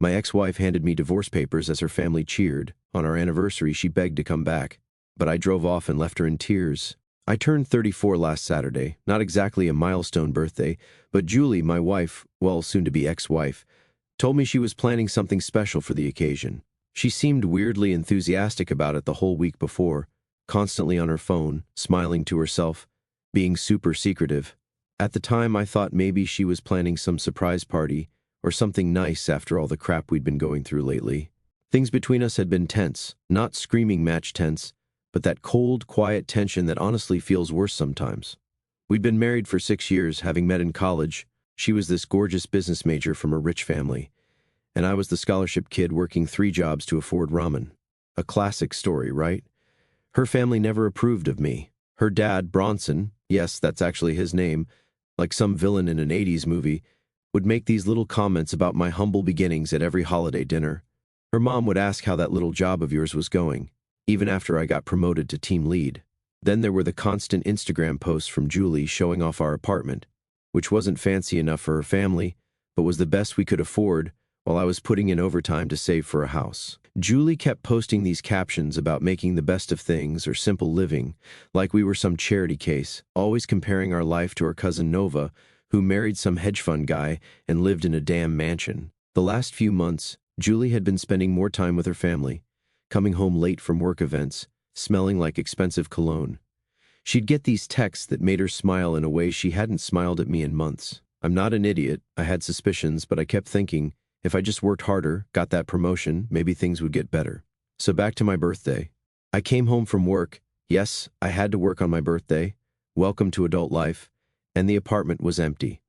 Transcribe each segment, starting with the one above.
My ex-wife handed me divorce papers as her family cheered. On our anniversary, she begged to come back, but I drove off and left her in tears. I turned 34 last Saturday, not exactly a milestone birthday, but Julie, my wife, well, soon-to-be ex-wife, told me she was planning something special for the occasion. She seemed weirdly enthusiastic about it the whole week before, constantly on her phone, smiling to herself, being super secretive. At the time, I thought maybe she was planning some surprise party or something nice after all the crap we'd been going through lately. Things between us had been tense, not screaming match tense, but that cold, quiet tension that honestly feels worse sometimes. We'd been married for 6 years, having met in college. She was this gorgeous business major from a rich family, and I was the scholarship kid working 3 jobs to afford ramen. A classic story, right? Her family never approved of me. Her dad, Bronson, yes, that's actually his name, like some villain in an 80s movie, would make these little comments about my humble beginnings at every holiday dinner. Her mom would ask how that little job of yours was going, even after I got promoted to team lead. Then there were the constant Instagram posts from Julie showing off our apartment, which wasn't fancy enough for her family, but was the best we could afford while I was putting in overtime to save for a house. Julie kept posting these captions about making the best of things or simple living, like we were some charity case, always comparing our life to her cousin Nova, who married some hedge fund guy and lived in a damn mansion. The last few months, Julie had been spending more time with her family, coming home late from work events, smelling like expensive cologne. She'd get these texts that made her smile in a way she hadn't smiled at me in months. I'm not an idiot. I had suspicions, but I kept thinking, if I just worked harder, got that promotion, maybe things would get better. So back to my birthday. I came home from work. Yes, I had to work on my birthday. Welcome to adult life. And the apartment was empty.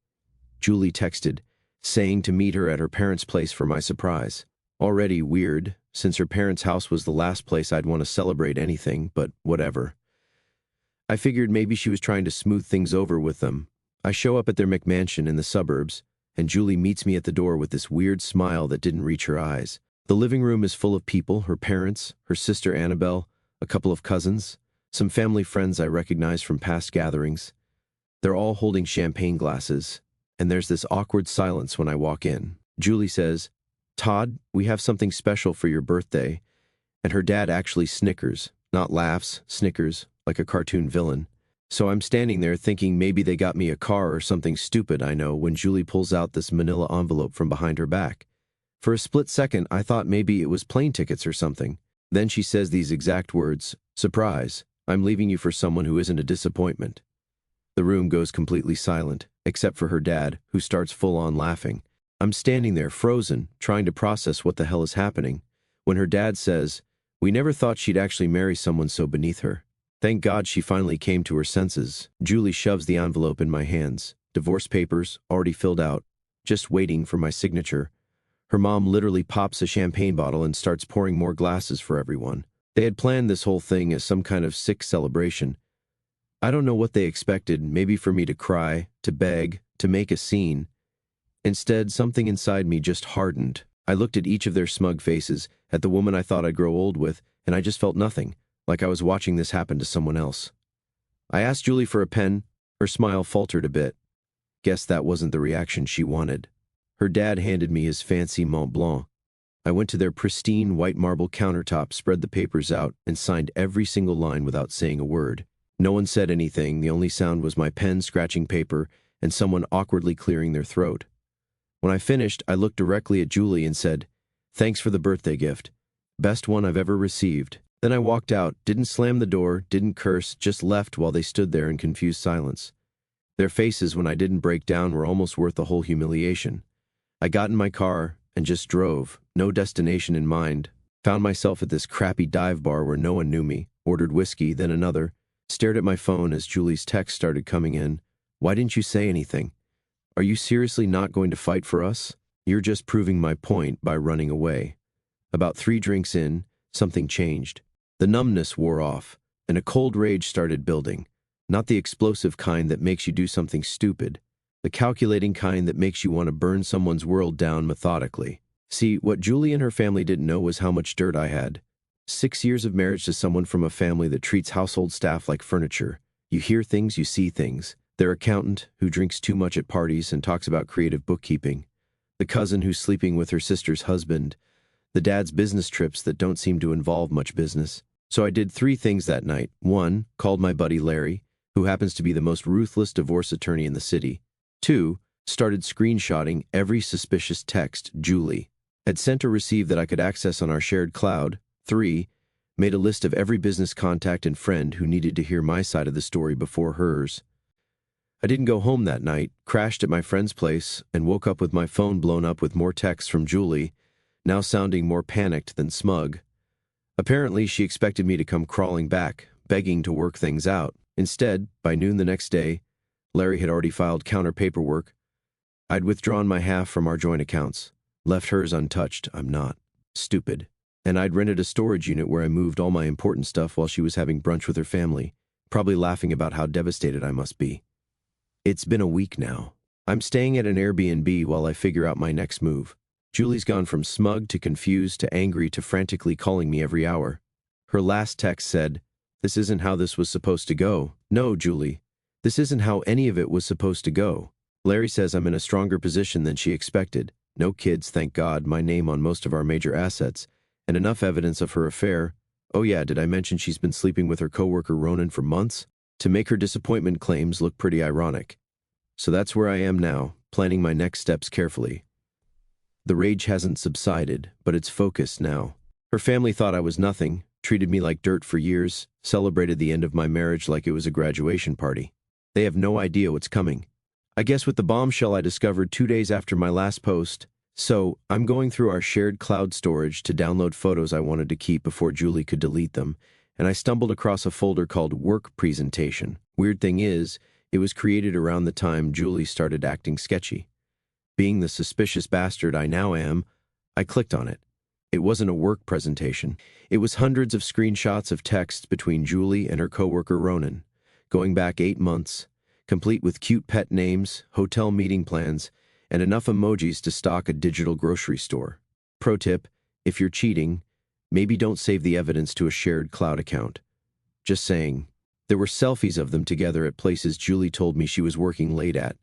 Julie texted, saying to meet her at her parents' place for my surprise. Already weird, since her parents' house was the last place I'd want to celebrate anything, but whatever. I figured maybe she was trying to smooth things over with them. I show up at their McMansion in the suburbs, and Julie meets me at the door with this weird smile that didn't reach her eyes. The living room is full of people, her parents, her sister Annabelle, a couple of cousins, some family friends I recognize from past gatherings. They're all holding champagne glasses, and there's this awkward silence when I walk in. Julie says, "Todd, we have something special for your birthday," and her dad actually snickers, not laughs, snickers, like a cartoon villain. So I'm standing there thinking maybe they got me a car or something stupid, I know, when Julie pulls out this manila envelope from behind her back. For a split second, I thought maybe it was plane tickets or something. Then she says these exact words, "Surprise, I'm leaving you for someone who isn't a disappointment." The room goes completely silent, except for her dad, who starts full-on laughing. I'm standing there, frozen, trying to process what the hell is happening, when her dad says, "We never thought she'd actually marry someone so beneath her." Thank God she finally came to her senses. Julie shoves the envelope in my hands. Divorce papers, already filled out, just waiting for my signature. Her mom literally pops a champagne bottle and starts pouring more glasses for everyone. They had planned this whole thing as some kind of sick celebration. I don't know what they expected, maybe for me to cry, to beg, to make a scene. Instead, something inside me just hardened. I looked at each of their smug faces, at the woman I thought I'd grow old with, and I just felt nothing, like I was watching this happen to someone else. I asked Julie for a pen. Her smile faltered a bit. Guess that wasn't the reaction she wanted. Her dad handed me his fancy Mont Blanc. I went to their pristine white marble countertop, spread the papers out, and signed every single line without saying a word. No one said anything. The only sound was my pen scratching paper and someone awkwardly clearing their throat. When I finished, I looked directly at Julie and said, "Thanks for the birthday gift. Best one I've ever received." Then I walked out, didn't slam the door, didn't curse, just left while they stood there in confused silence. Their faces when I didn't break down were almost worth the whole humiliation. I got in my car and just drove, no destination in mind. Found myself at this crappy dive bar where no one knew me, ordered whiskey, then another, stared at my phone as Julie's text started coming in. "Why didn't you say anything? Are you seriously not going to fight for us? You're just proving my point by running away." About 3 drinks in, something changed. The numbness wore off, and a cold rage started building. Not the explosive kind that makes you do something stupid, the calculating kind that makes you want to burn someone's world down methodically. See, what Julie and her family didn't know was how much dirt I had. 6 years of marriage to someone from a family that treats household staff like furniture. You hear things, you see things. Their accountant, who drinks too much at parties and talks about creative bookkeeping. the cousin who's sleeping with her sister's husband, the dad's business trips that don't seem to involve much business. So I did 3 things that night. 1, called my buddy Larry, who happens to be the most ruthless divorce attorney in the city. 2, started screenshotting every suspicious text Julie had sent or received that I could access on our shared cloud. 3, made a list of every business contact and friend who needed to hear my side of the story before hers. I didn't go home that night, crashed at my friend's place, and woke up with my phone blown up with more texts from Julie, now sounding more panicked than smug. Apparently, she expected me to come crawling back, begging to work things out. Instead, by noon the next day, Larry had already filed counter paperwork. I'd withdrawn my half from our joint accounts, left hers untouched. I'm not stupid. And I'd rented a storage unit where I moved all my important stuff while she was having brunch with her family, probably laughing about how devastated I must be. It's been a week now. I'm staying at an Airbnb while I figure out my next move. Julie's gone from smug to confused to angry to frantically calling me every hour. Her last text said, "This isn't how this was supposed to go." No, Julie, this isn't how any of it was supposed to go. Larry says I'm in a stronger position than she expected. No kids, thank God, my name on most of our major assets, and enough evidence of her affair. Oh yeah, did I mention she's been sleeping with her coworker Ronan for months? To make her disappointment claims look pretty ironic. So that's where I am now, planning my next steps carefully. The rage hasn't subsided, but it's focused now. Her family thought I was nothing, treated me like dirt for years, celebrated the end of my marriage like it was a graduation party. They have no idea what's coming. I guess with the bombshell I discovered 2 days after my last post. So, I'm going through our shared cloud storage to download photos I wanted to keep before Julie could delete them, and I stumbled across a folder called Work Presentation. Weird thing is, it was created around the time Julie started acting sketchy. Being the suspicious bastard I now am, I clicked on it. It wasn't a work presentation. It was hundreds of screenshots of texts between Julie and her coworker Ronan, going back 8 months, complete with cute pet names, hotel meeting plans, and enough emojis to stock a digital grocery store. Pro tip, if you're cheating, maybe don't save the evidence to a shared cloud account. Just saying. There were selfies of them together at places Julie told me she was working late at.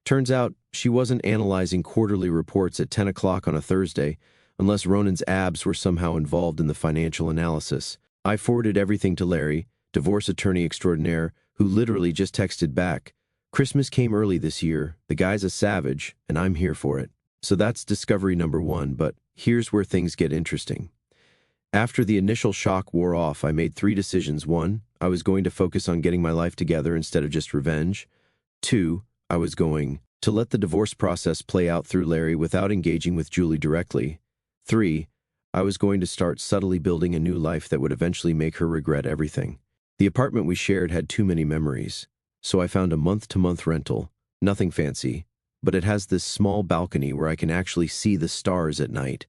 Turns out, she wasn't analyzing quarterly reports at 10 o'clock on a Thursday, unless Ronan's abs were somehow involved in the financial analysis. I forwarded everything to Larry, divorce attorney extraordinaire, who literally just texted back, "Christmas came early this year, the guy's a savage, and I'm here for it." So that's discovery number 1, but here's where things get interesting. After the initial shock wore off, I made 3 decisions. 1, I was going to focus on getting my life together instead of just revenge. 2, I was going to let the divorce process play out through Larry without engaging with Julie directly. 3, I was going to start subtly building a new life that would eventually make her regret everything. The apartment we shared had too many memories, so I found a month-to-month rental. Nothing fancy, but it has this small balcony where I can actually see the stars at night.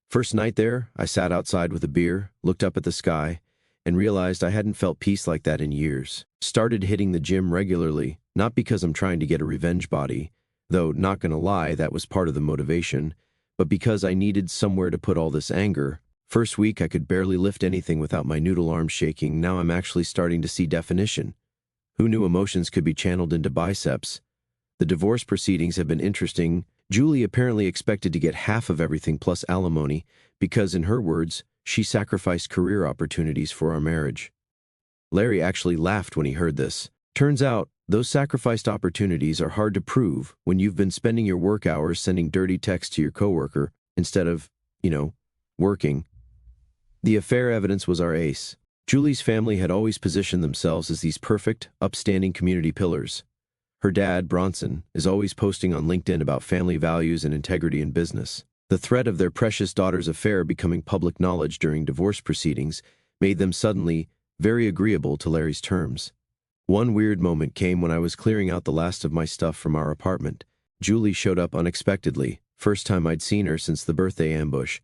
First night there, I sat outside with a beer, looked up at the sky, and realized I hadn't felt peace like that in years. Started hitting the gym regularly, not because I'm trying to get a revenge body, though not gonna lie, that was part of the motivation, but because I needed somewhere to put all this anger. First week, I could barely lift anything without my noodle arms shaking. Now I'm actually starting to see definition. Who knew emotions could be channeled into biceps? The divorce proceedings have been interesting. Julie apparently expected to get half of everything plus alimony because, in her words, she sacrificed career opportunities for our marriage. Larry actually laughed when he heard this. Turns out, those sacrificed opportunities are hard to prove when you've been spending your work hours sending dirty texts to your coworker instead of, working. The affair evidence was our ace. Julie's family had always positioned themselves as these perfect, upstanding community pillars. Her dad, Bronson, is always posting on LinkedIn about family values and integrity in business. The threat of their precious daughter's affair becoming public knowledge during divorce proceedings made them suddenly very agreeable to Larry's terms. One weird moment came when I was clearing out the last of my stuff from our apartment. Julie showed up unexpectedly, first time I'd seen her since the birthday ambush.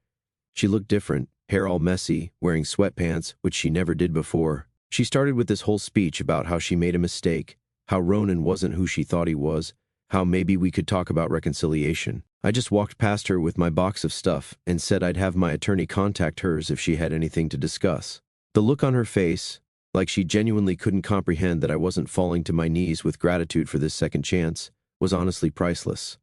She looked different, hair all messy, wearing sweatpants, which she never did before. She started with this whole speech about how she made a mistake, how Ronan wasn't who she thought he was, how maybe we could talk about reconciliation. I just walked past her with my box of stuff and said I'd have my attorney contact hers if she had anything to discuss. The look on her face, like she genuinely couldn't comprehend that I wasn't falling to my knees with gratitude for this second chance, was honestly priceless.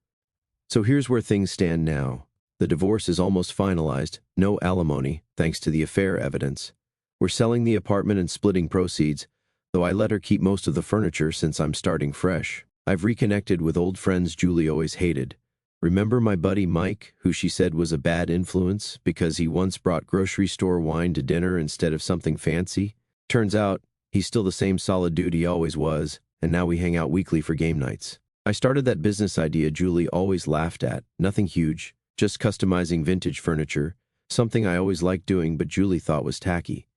So here's where things stand now. The divorce is almost finalized, no alimony, thanks to the affair evidence. We're selling the apartment and splitting proceeds, though I let her keep most of the furniture since I'm starting fresh. I've reconnected with old friends Julie always hated. Remember my buddy Mike, who she said was a bad influence because he once brought grocery store wine to dinner instead of something fancy? Turns out, he's still the same solid dude he always was, and now we hang out weekly for game nights. I started that business idea Julie always laughed at, nothing huge, just customizing vintage furniture, something I always liked doing but Julie thought was tacky.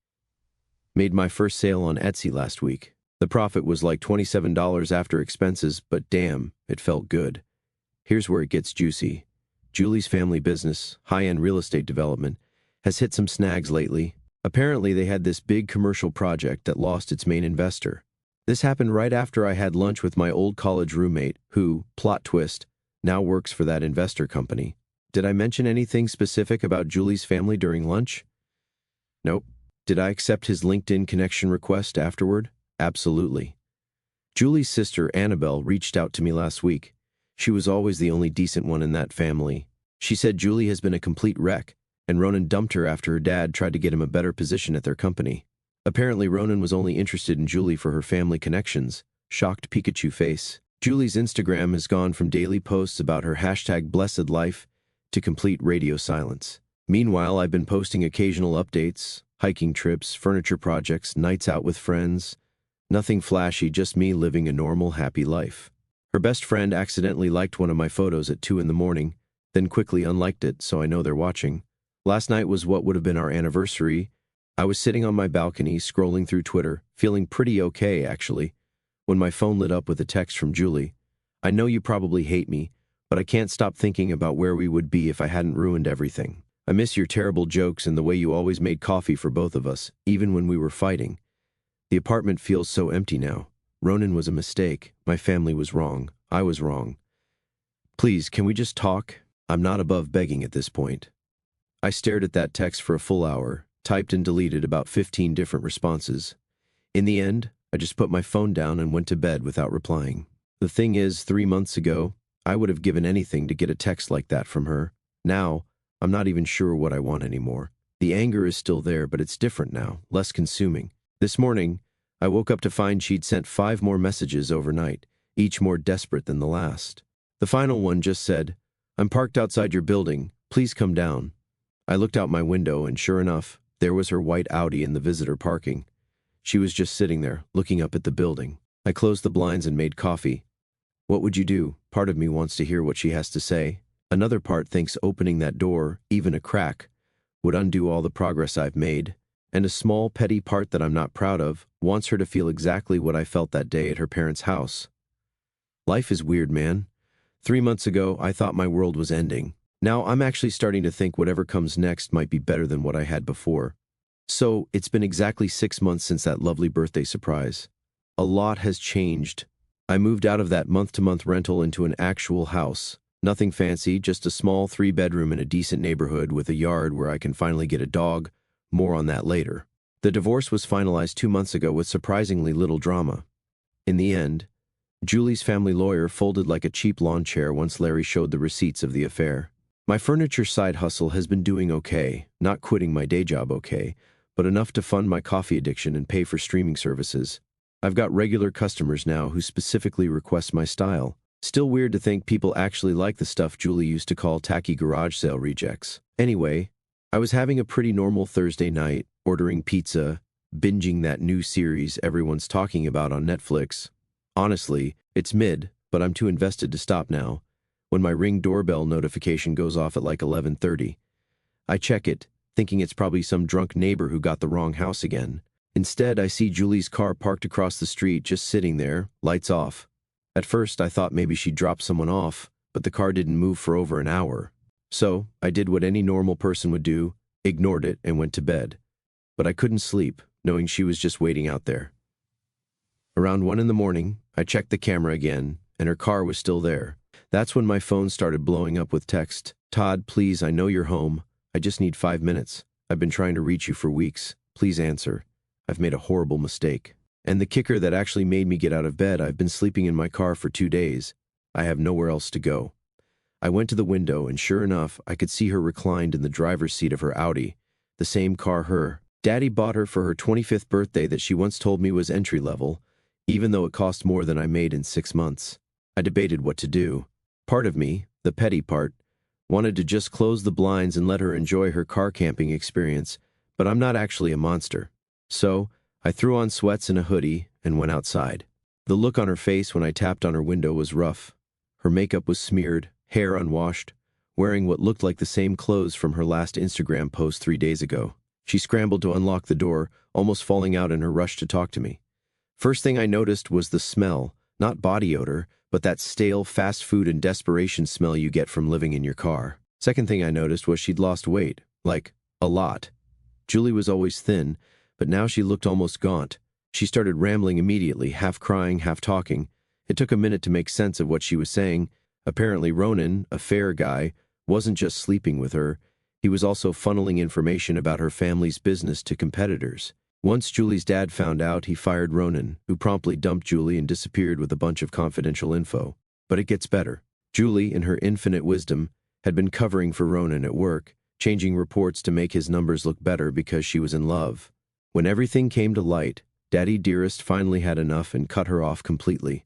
Made my first sale on Etsy last week. The profit was like $27 after expenses, but damn, it felt good. Here's where it gets juicy. Julie's family business, high-end real estate development, has hit some snags lately. Apparently they had this big commercial project that lost its main investor. This happened right after I had lunch with my old college roommate, who, plot twist, now works for that investor company. Did I mention anything specific about Julie's family during lunch? Nope. Did I accept his LinkedIn connection request afterward? Absolutely. Julie's sister, Annabelle, reached out to me last week. She was always the only decent one in that family. She said Julie has been a complete wreck, and Ronan dumped her after her dad tried to get him a better position at their company. Apparently Ronan was only interested in Julie for her family connections. Shocked Pikachu face. Julie's Instagram has gone from daily posts about her #blessed life to complete radio silence. Meanwhile, I've been posting occasional updates, hiking trips, furniture projects, nights out with friends. Nothing flashy, just me living a normal, happy life. Her best friend accidentally liked one of my photos at 2 in the morning, then quickly unliked it, so I know they're watching. Last night was what would have been our anniversary. I was sitting on my balcony, scrolling through Twitter, feeling pretty okay, actually, when my phone lit up with a text from Julie. I know you probably hate me, but I can't stop thinking about where we would be if I hadn't ruined everything. I miss your terrible jokes and the way you always made coffee for both of us, even when we were fighting. The apartment feels so empty now. Ronan was a mistake. My family was wrong. I was wrong. Please, can we just talk? I'm not above begging at this point. I stared at that text for a full hour, typed and deleted about 15 different responses. In the end, I just put my phone down and went to bed without replying. The thing is, 3 months ago, I would have given anything to get a text like that from her. Now, I'm not even sure what I want anymore. The anger is still there, but it's different now, less consuming. This morning, I woke up to find she'd sent 5 more messages overnight, each more desperate than the last. The final one just said, "I'm parked outside your building. Please come down." I looked out my window and sure enough, there was her white Audi in the visitor parking. She was just sitting there, looking up at the building. I closed the blinds and made coffee. What would you do? Part of me wants to hear what she has to say. Another part thinks opening that door, even a crack, would undo all the progress I've made. And a small, petty part that I'm not proud of wants her to feel exactly what I felt that day at her parents' house. Life is weird, man. 3 months ago, I thought my world was ending. Now I'm actually starting to think whatever comes next might be better than what I had before. So, it's been exactly 6 months since that lovely birthday surprise. A lot has changed. I moved out of that month-to-month rental into an actual house. Nothing fancy, just a small 3-bedroom in a decent neighborhood with a yard where I can finally get a dog. More on that later. The divorce was finalized 2 months ago with surprisingly little drama. In the end, Julie's family lawyer folded like a cheap lawn chair once Larry showed the receipts of the affair. My furniture side hustle has been doing okay, not quitting my day job okay, but enough to fund my coffee addiction and pay for streaming services. I've got regular customers now who specifically request my style. Still weird to think people actually like the stuff Julie used to call tacky garage sale rejects. Anyway, I was having a pretty normal Thursday night, ordering pizza, binging that new series everyone's talking about on Netflix. Honestly, it's mid, but I'm too invested to stop now, when my Ring doorbell notification goes off at like 11:30. I check it, thinking it's probably some drunk neighbor who got the wrong house again. Instead, I see Julie's car parked across the street, just sitting there, lights off. At first, I thought maybe she dropped someone off, but the car didn't move for over an hour. So, I did what any normal person would do, ignored it, and went to bed. But I couldn't sleep, knowing she was just waiting out there. Around 1 in the morning, I checked the camera again, and her car was still there. That's when my phone started blowing up with text. "Todd, please, I know you're home. I just need 5 minutes. I've been trying to reach you for weeks. Please answer. I've made a horrible mistake." And the kicker that actually made me get out of bed, I've been sleeping in my car for 2 days. I have nowhere else to go. I went to the window, and sure enough, I could see her reclined in the driver's seat of her Audi, the same car her daddy bought her for her 25th birthday that she once told me was entry-level, even though it cost more than I made in 6 months. I debated what to do. Part of me, the petty part, wanted to just close the blinds and let her enjoy her car camping experience, but I'm not actually a monster. So, I threw on sweats and a hoodie and went outside. The look on her face when I tapped on her window was rough. Her makeup was smeared, hair unwashed, wearing what looked like the same clothes from her last Instagram post 3 days ago. She scrambled to unlock the door, almost falling out in her rush to talk to me. First thing I noticed was the smell, not body odor, but that stale fast food and desperation smell you get from living in your car. Second thing I noticed was she'd lost weight, like, a lot. Julie was always thin, but now she looked almost gaunt. She started rambling immediately, half crying, half talking. It took a minute to make sense of what she was saying. Apparently Ronan, a fair guy, wasn't just sleeping with her. He was also funneling information about her family's business to competitors. Once Julie's dad found out, he fired Ronan, who promptly dumped Julie and disappeared with a bunch of confidential info. But it gets better. Julie, in her infinite wisdom, had been covering for Ronan at work, changing reports to make his numbers look better because she was in love. When everything came to light, Daddy Dearest finally had enough and cut her off completely.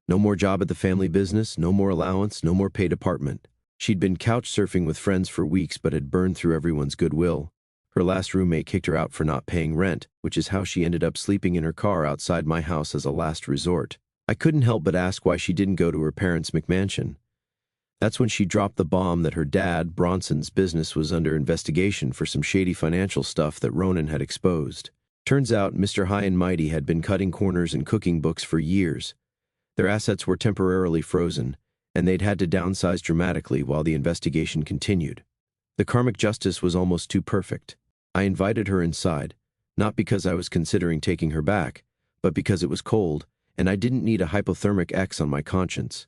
No more job at the family business, no more allowance, no more paid apartment. She'd been couch surfing with friends for weeks but had burned through everyone's goodwill. Her last roommate kicked her out for not paying rent, which is how she ended up sleeping in her car outside my house as a last resort. I couldn't help but ask why she didn't go to her parents' McMansion. That's when she dropped the bomb that her dad, Bronson's business was under investigation for some shady financial stuff that Ronan had exposed. Turns out Mr. High and Mighty had been cutting corners in cooking books for years. Their assets were temporarily frozen, and they'd had to downsize dramatically while the investigation continued. The karmic justice was almost too perfect. I invited her inside, not because I was considering taking her back, but because it was cold, and I didn't need a hypothermic X on my conscience.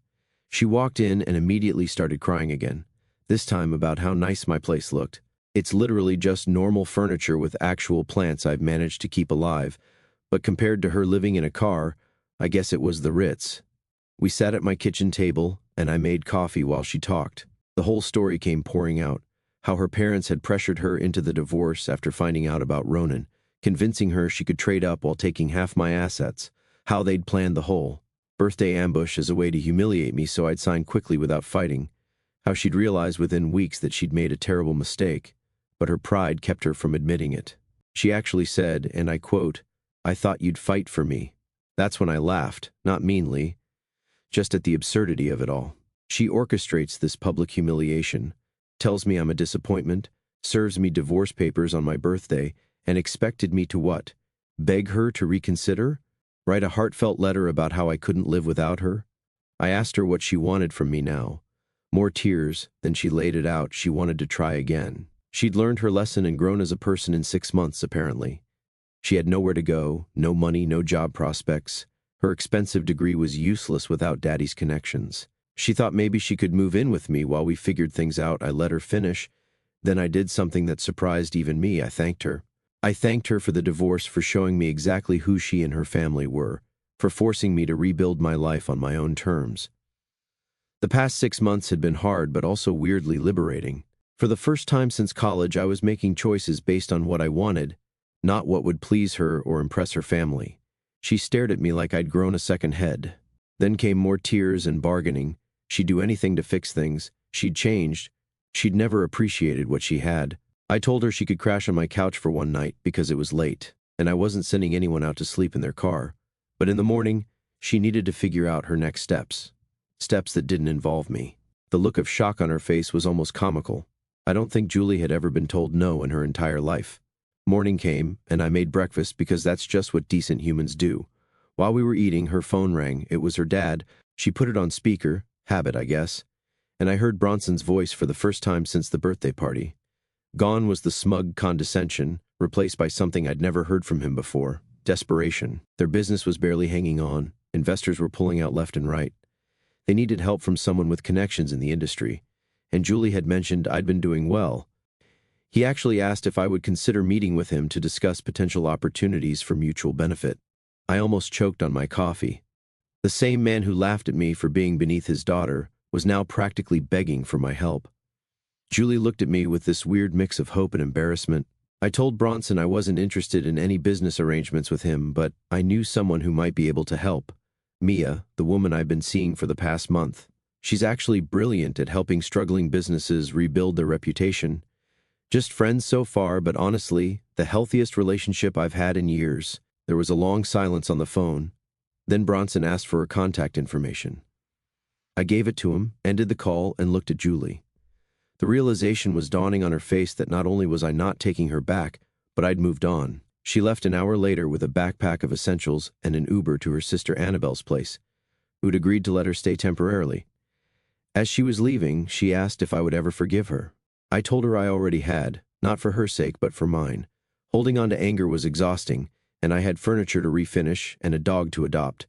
She walked in and immediately started crying again, this time about how nice my place looked. It's literally just normal furniture with actual plants I've managed to keep alive, but compared to her living in a car, I guess it was the Ritz. We sat at my kitchen table, and I made coffee while she talked. The whole story came pouring out. How her parents had pressured her into the divorce after finding out about Ronan, convincing her she could trade up while taking half my assets, how they'd planned the whole birthday ambush as a way to humiliate me so I'd sign quickly without fighting, how she'd realized within weeks that she'd made a terrible mistake, but her pride kept her from admitting it. She actually said, and I quote, "I thought you'd fight for me." That's when I laughed, not meanly, just at the absurdity of it all. She orchestrates this public humiliation, tells me I'm a disappointment, serves me divorce papers on my birthday, and expected me to what? Beg her to reconsider? Write a heartfelt letter about how I couldn't live without her? I asked her what she wanted from me now. More tears, then she laid it out. She wanted to try again. She'd learned her lesson and grown as a person in 6 months, apparently. She had nowhere to go, no money, no job prospects. Her expensive degree was useless without Daddy's connections. She thought maybe she could move in with me while we figured things out. I let her finish. Then I did something that surprised even me. I thanked her. I thanked her for the divorce, for showing me exactly who she and her family were, for forcing me to rebuild my life on my own terms. The past 6 months had been hard but also weirdly liberating. For the first time since college, I was making choices based on what I wanted, not what would please her or impress her family. She stared at me like I'd grown a second head. Then came more tears and bargaining. She'd do anything to fix things. She'd changed. She'd never appreciated what she had. I told her she could crash on my couch for one night because it was late, and I wasn't sending anyone out to sleep in their car. But in the morning, she needed to figure out her next steps. Steps that didn't involve me. The look of shock on her face was almost comical. I don't think Julie had ever been told no in her entire life. Morning came, and I made breakfast because that's just what decent humans do. While we were eating, her phone rang. It was her dad. She put it on speaker, habit, I guess, and I heard Bronson's voice for the first time since the birthday party. Gone was the smug condescension, replaced by something I'd never heard from him before: desperation. Their business was barely hanging on. Investors were pulling out left and right. They needed help from someone with connections in the industry, and Julie had mentioned I'd been doing well. He actually asked if I would consider meeting with him to discuss potential opportunities for mutual benefit. I almost choked on my coffee. The same man who laughed at me for being beneath his daughter, was now practically begging for my help. Julie looked at me with this weird mix of hope and embarrassment. I told Bronson I wasn't interested in any business arrangements with him, but I knew someone who might be able to help. Mia, the woman I've been seeing for the past month. She's actually brilliant at helping struggling businesses rebuild their reputation. Just friends so far, but honestly, the healthiest relationship I've had in years. There was a long silence on the phone. Then Bronson asked for her contact information. I gave it to him, ended the call, and looked at Julie. The realization was dawning on her face that not only was I not taking her back, but I'd moved on. She left an hour later with a backpack of essentials and an Uber to her sister Annabelle's place, who'd agreed to let her stay temporarily. As she was leaving, she asked if I would ever forgive her. I told her I already had, not for her sake but for mine. Holding on to anger was exhausting, and I had furniture to refinish and a dog to adopt.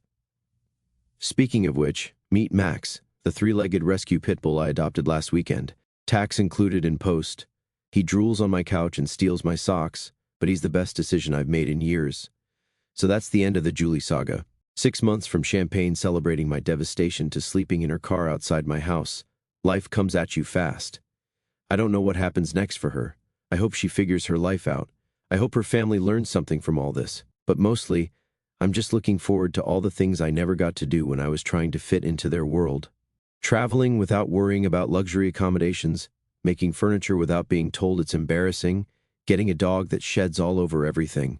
Speaking of which, meet Max, the three-legged rescue pit bull I adopted last weekend. Tax included in post. He drools on my couch and steals my socks, but he's the best decision I've made in years. So that's the end of the Julie saga. 6 months from champagne celebrating my devastation to sleeping in her car outside my house. Life comes at you fast. I don't know what happens next for her. I hope she figures her life out. I hope her family learns something from all this. But mostly, I'm just looking forward to all the things I never got to do when I was trying to fit into their world. Traveling without worrying about luxury accommodations, making furniture without being told it's embarrassing, getting a dog that sheds all over everything.